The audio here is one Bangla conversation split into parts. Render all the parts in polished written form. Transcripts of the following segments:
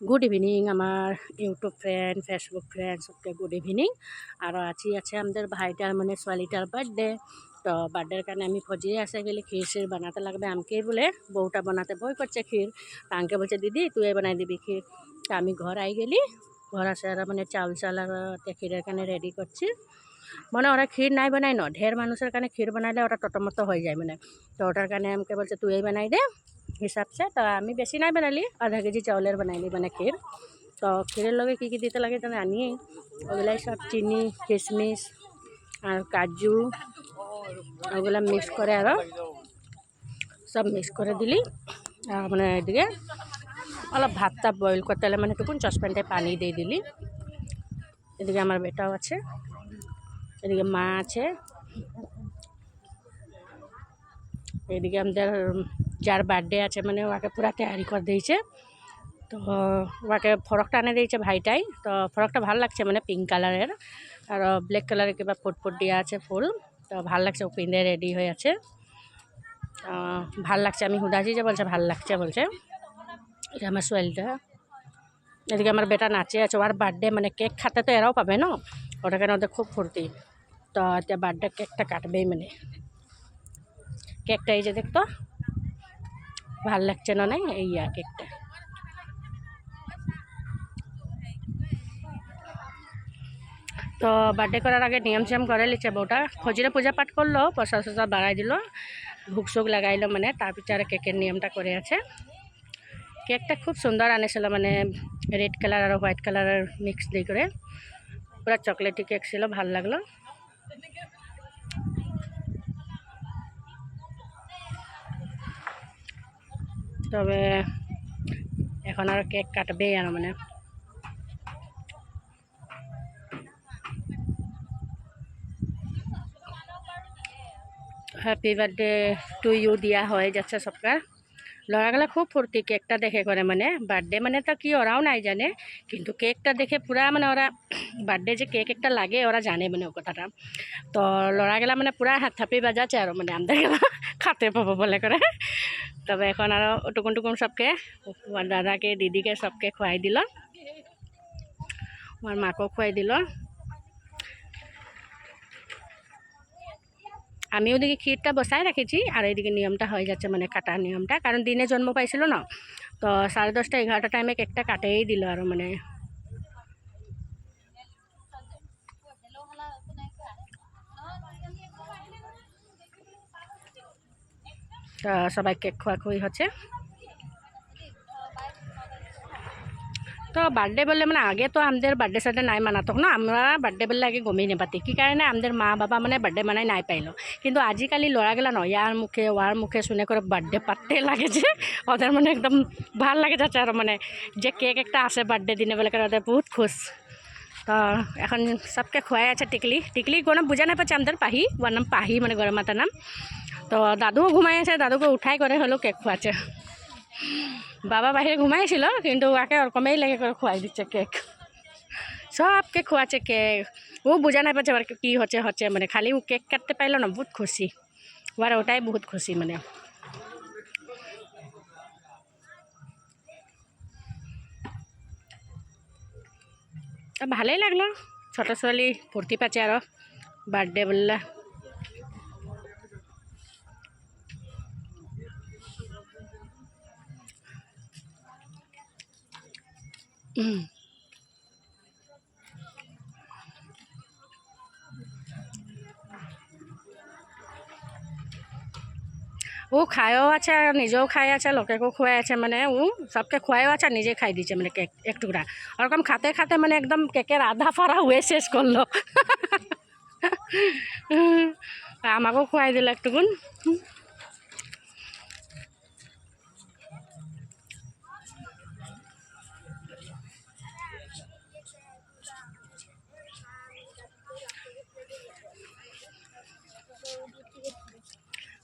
গুড ইভিনিং আমার ইউটিউব ফ্রেন্ড ফেসবুক ফ্রেন্ড সবকে গুড ইভিনিং। আর আজি আছে আমাদের ভাইটার মানে ছোৱালীটার বার্থডে। তো বার্থডের কারণে আমি ফজিয়ে আসে গেলে ক্ষীর শির বানাতে লাগবে। আমাকেই বলে বউটা বানাতে ভয় করছে ক্ষীর। তা আমাকে বলছে দিদি তুই বানাই দিবি ক্ষীর। তা আমি ঘর আই গেলি, ঘর আসে আর মানে চাউল চাল আর ক্ষীরের কারণে রেডি করছি। মানে ওরা ক্ষীর নাই বানাই ন, ঢের মানুষের কারণে ক্ষীর বানাইলে ওরা টটমতো হয়ে যায় মানে। তো ওটার কারণে আমাকে বলছে তুই বানাই দে হিসাব से। तो আমি বেশি নাই বানালি, আধা কেজি চাউলের বানাইলি মানে ক্ষীর। তো ক্ষীরের লগে কী কী দিতে লাগে তো জানি, ওগুলাই সব চিনি কিশমিশ আর কাজু ওগুলা মিক্স করে আরও সব মিক্স করে দিলি। মানে এদিকে অলপ ভাতটা বয়েল করতে হলে মানে টুকুন সসপ্যানটায় পানি দিয়ে দিলি। এদিকে আমার বেটাও আছে, এদিকে মা আছে, এদিকে আমাদের যার বার্থডে আছে মানে ওকে পুরা তৈরি করে দিয়েছে। তো ওকে ফরকটা এনে দিয়েছে ভাইটাই। তো ফরকটা ভালো লাগছে মানে পিঙ্ক কালারের আর ব্ল্যাক কালারের কিংবা ফুটফুট দিয়া আছে ফুল। তো ভাল লাগছে, ও পিন্ধে রেডি হয়ে আছে, ভাল লাগছে। আমি হুদাছি যে বলছে ভাল লাগছে বলছে। এটা আমার ছোৱালীটা, এদিকে আমার বেটা নাচে আছে। ওর বার্থডে মানে কেক খাতে তো এরাও পাবে না, ওটা কেন ওদের খুব ফুর্তি। তো এতিয়া বার্থডে কেকটা কাটবেই মানে। কেকটা এই যে দেখতো ভাল লাগছে না নাই এই কেকটা। তো বার্থডে করার আগে নিয়ম সিয়ম করে লিছে বউটা। ফজিরে পূজা পাঠ করলো, প্রসাদ সসাদ বাড়াই দিল, ভোগ সোগ লাগাইলো মানে। তার পিছনে কেকের নিয়মটা করে আছে। কেকটা খুব সুন্দর আনিছিল মানে রেড কালার আর হোয়াইট কালারের মিক্স দিয়ে করে, পুরো চকলেটি কেক ছিল, ভাল লাগলো। তবে এখন আর কেক কাটবেই আর মানে। হ্যাপি বার্থডে টু ইউ দিয়া হয়ে যাচ্ছে সবকার। লড়াগুলা খুব ফুর্তি কেকটা দেখে করে মানে। বার্থডে মানে তো কি ওরাও নাই জানে, কিন্তু কেকটা দেখে পুরা মানে ওরা বার্থডে যে কেক একটা লাগে ওরা জানে মানে ও কথাটা। তো লড়াগুলা মানে পুরা হাত থাপি বাজাচ্ছে আর মানে আমাদের গেলা খাতে পাবো বলে করে। তবে এখন আরও টুকুন টুকুন সবকে দাদাকে দিদিকে সবকে খুয়াই দিল, আমার মাকেও খুয়াই দিল। আমি ওদিকে ক্ষীরটা বসাই রেখেছি আর এইদিকে নিয়মটা হয়ে যাচ্ছে মানে কাটার নিয়মটা। কারণ দিনে জন্ম পাইছিল না, তো 10:30 11টা টাইমে কেকটা কাটেই দিল আর মানে। তো সবাই কেক খোয়াখুই হচ্ছে। তো বার্থডে বললে মানে আগে তো আমাদের বার্থডে সার্থডে নাই মানাতো না, আমরা বার্থডে বললে আগে গমেই নেপাতি কি কারণে আমাদের মা বাবা মানে বার্থডে মানাই নাই পাইলো। কিন্তু আজিকালি ল'ৰাগিলা ন ইয়ার মুখে ওয়ার মুখে শুনে করে বার্থডে পাততে লাগে যে ওদের মানে একদম ভাল লাগে যাচ্ছে আর মানে যে কেক একটা আসে বার্থডে দিনে বলে করে ওদের বহুত খুশ। তো এখন সবকে খোয়াই আছে। টিকলি টিকলি কোনো বুঝা নাই পাচ্ছে আমাদের পাহি, ওর নাম পাহি মানে গরম মাতার নাম। তো দাদুও ঘুমাই আছে, দাদুকে উঠাই করে হলেও কেক খোয়াচ্ছে। বাবা বাহিরে ঘুমাইছিল কিন্তু ওকে ওরকমই লেগে করে খোয়াই দিচ্ছে কেক, সবকে খোয়াচ্ছে কেক। ও বোঝা নাই পাচ্ছে কি হচ্ছে হচ্ছে মানে, খালি ও কেক কাটতে পাইলো না বহুত খুশি, ওর ওটাই বহুত খুশি মানে। ভালোই লাগলো, ছোট ছোৱালী ফুর্তি পাচ্ছে আরও বার্থডে বললে। ও খায়ও আছে আর নিজেও খাই আছে, লোকেকেও খুয়াই আছে মানে। ও সবকে খুয়াইও আছে আর নিজে খাই দিচ্ছে মানে কেক এক টুকরা। ওরকম খাতে খাতে মানে একদম কেকের আধা ফাড়া হয়ে শেষ করলো। আমাকেও খুয়াই দিল একটুকুন।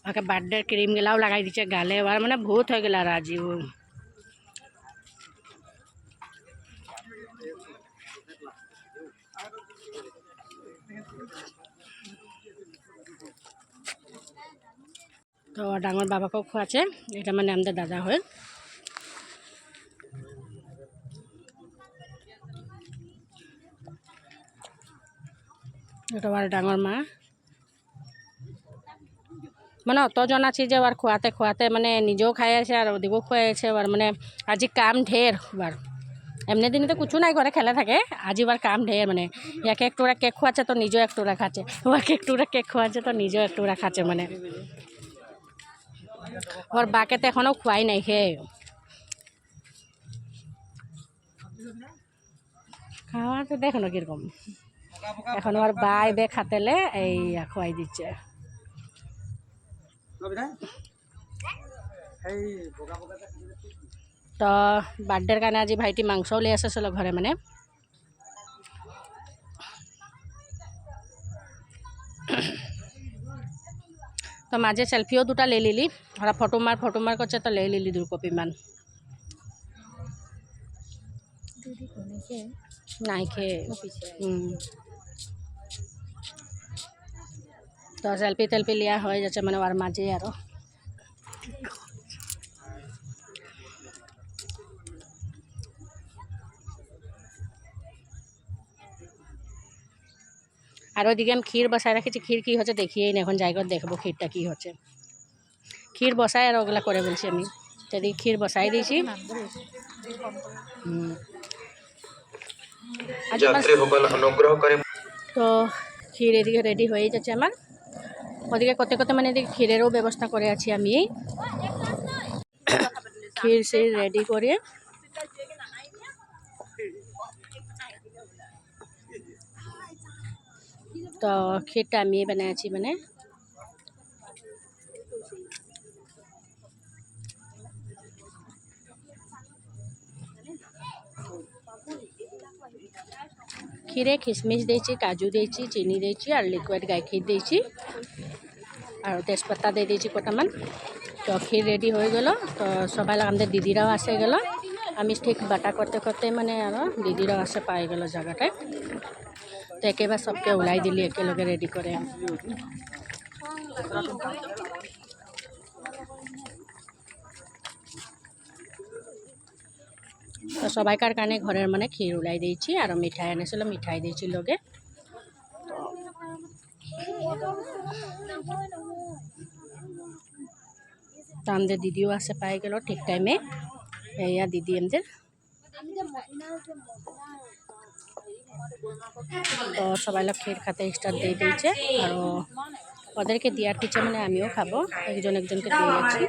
ওকে বার্থডে ক্রিম গেলাও লাগাই দিচ্ছে গালে, আর মানে ভূত হয়ে গেল রাজি ও। তো ডাঙর বাবাকেও খোয়াচ্ছে, এটা মানে আমাদের দাদা হয়। এটা আর ডাঙর মা মানে অতজন আছি যে আর খোয়াতে খোয়াতে মানে নিজেও খাই আছে আর ওদিকেও খুয়াই আছে আর মানে আজি কাম ঢের বার এমনি দিনে তো কিছু নাই ঘরে খেলা থাকে আজি বার কাম ঢের মানে ইয়াকে এক টুকরা কেক খোয়াচ্ছে তো নিজেও এক টুকরা খাচ্ছে ওকে এক টুকরা কেক খোয়াচ্ছে তো নিজেও এক টুকরা খাচ্ছে মানে ওর বাকে তো এখনও খোয়াই নাই খেয়ে খাওয়া তো দেখো না কিরকম এখন ওর বাই বে খাতেলে এই খোয়াই দিচ্ছে তো বার্থডের কারণে আজি ভাইটি মাংসও লিয়ে এসেছিল ঘরে মানে তো মাঝে সেলফিও দুটা লে লিলি ওরা ফটো মার করছে তো লে লিলি 2 কপি মান নাই খেয়ে তো সেলফি টেলফি লিয়া হয়ে যাচ্ছে মানে ওর মাঝে আর ওইদিকে আমি ক্ষীর বসায় রাখেছি ক্ষীর কী হচ্ছে দেখিয়েই না এখন জায়গা দেখবো ক্ষীরটা কী হচ্ছে ক্ষীর বসায় আর ওগুলা করে বলছি আমি সেদিকে ক্ষীর বসাই দিয়েছি তো ক্ষীর এদিকে রেডি হয়ে যাচ্ছে আমার ওদিকে করতে করতে মানে এদিকে ক্ষীরেরও ব্যবস্থা করে আছি আমি ক্ষীর সেই রেডি করে তো ক্ষীরটা আমি বানিয়েছি মানে ক্ষীরে কিশমিশ দিয়েছি কাজু দিয়েছি চিনি দিয়েছি আর লিকুইড গাইক্ষীর দিয়েছি আর তেজপাতা দিয়ে দিয়েছি কটামান তো ক্ষীর রেডি হয়ে গেল তো সবাই আমাদের দিদিরাও আসে গেল আমি ঠিক বাটা করতে করতে মানে আরও দিদিরাও আসে পাই গেল জায়গাটায় তো একেবারে সবকে ওলাই দিলি একেলগে রেডি করে তো সবাইকার কারণে ঘরের মানে ক্ষীর উলাই দিয়েছি আর মিঠাই এনেছিল মিঠাই দিয়েছি লগে তো আমাদের দিদিও আসে পাই গেল ঠিক টাইমে এইয়া দিদি আমাদের তো সবাই লোক ক্ষীর খাতে স্টার্ট দিয়ে দিয়েছে আর ওদেরকে দেওয়ার পিছে মানে আমিও খাবো একজন একজনকে দিয়েছি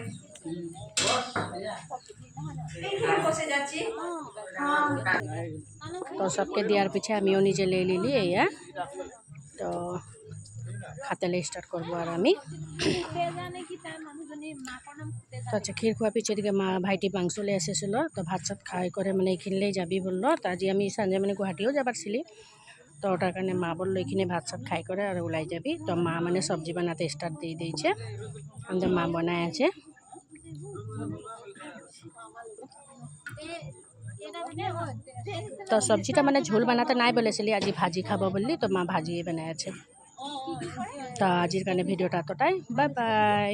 তো सबके देওয়ার পিছে আমিও নিজে লে লিলি এইয়া তো খাতেলে স্টার্ট করবো আর আমি তো আচ্ছা ক্ষীর খোয়া পিছে দিকে মা ভাইটি মাংস লে এসেছিল তো ভাত সাত খাই করে মানে এইখিনিলেই যাবি বললো তো আজি আমি সঞ্জে মানে গুৱাহাটীও যাবার ছিলি তো ওটার কারণে মা বললো এইখানে ভাত সাত খাই করে আর ওলাই যাবি তো মা মানে সবজি বানাতে স্টার্ট দিয়ে দিয়েছে আমাদের মা বানায় আছে তো সবজিটা মানে ঝোল বানাতে নাই বলেছিলি আজি ভাজি খাবো বললি তো মা ভাজিয়ে বানায় আছে তো আজির কারণে ভিডিওটা এতটাই বাই বাই